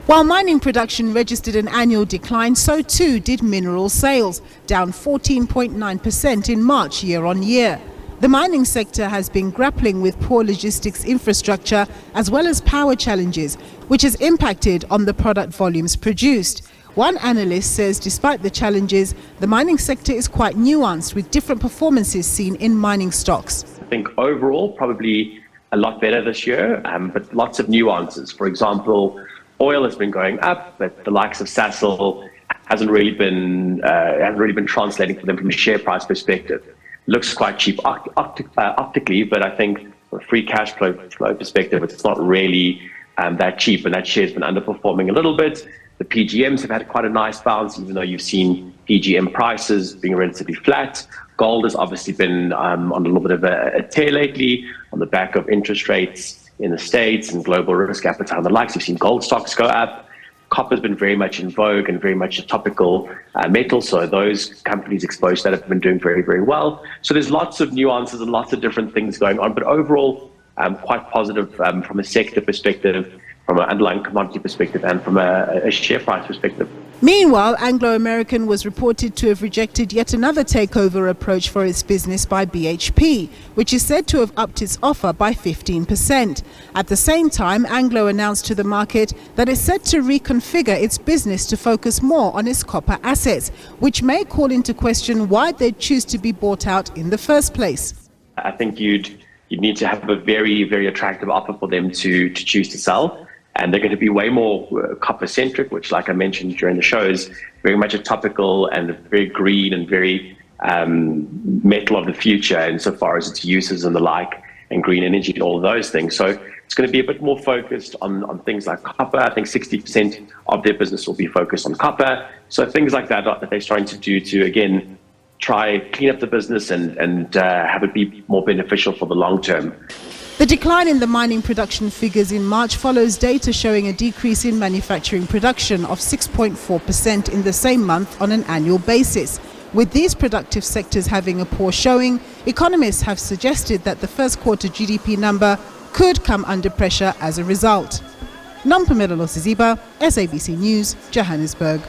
While mining production registered an annual decline, so too did mineral sales, down 14.9% in March year-on-year. The mining sector has been grappling with poor logistics infrastructure as well as power challenges, which has impacted on the product volumes produced. One analyst says despite the challenges, the mining sector is quite nuanced with different performances seen in mining stocks. I think overall probably a lot better this year, but lots of nuances. For example, oil has been going up, but the likes of Sasol hasn't really been translating for them from a share price perspective. Looks quite cheap optically, but I think from a free cash flow perspective, it's not really that cheap, and that share's been underperforming a little bit. The PGMs have had quite a nice bounce, even though you've seen PGM prices being relatively flat. Gold has obviously been on a little bit of a tear lately on the back of interest rates in the States and global risk appetite and the likes. You've seen gold stocks go up. Copper's been very much in vogue and very much a topical metal. So those companies exposed to that have been doing very, very well. So there's lots of nuances and lots of different things going on. But overall, quite positive from a sector perspective, from an underlying commodity perspective, and from a share price perspective. Meanwhile, Anglo American was reported to have rejected yet another takeover approach for its business by BHP, which is said to have upped its offer by 15%. At the same time, Anglo announced to the market that it's set to reconfigure its business to focus more on its copper assets, which may call into question why they'd choose to be bought out in the first place. I think you'd need to have a very, very attractive offer for them to choose to sell. And they're going to be way more copper-centric, which, like I mentioned during the show, is very much a topical and very green and very metal of the future insofar as its uses and the like, and green energy and all of those things. So it's going to be a bit more focused on things like copper. I think 60% of their business will be focused on copper. So things like that they're starting to do to, again, try clean up the business and have it be more beneficial for the long term. The decline in the mining production figures in March follows data showing a decrease in manufacturing production of 6.4% in the same month on an annual basis. With these productive sectors having a poor showing, economists have suggested that the first quarter GDP number could come under pressure as a result. Nompumelo Siziba, SABC News, Johannesburg.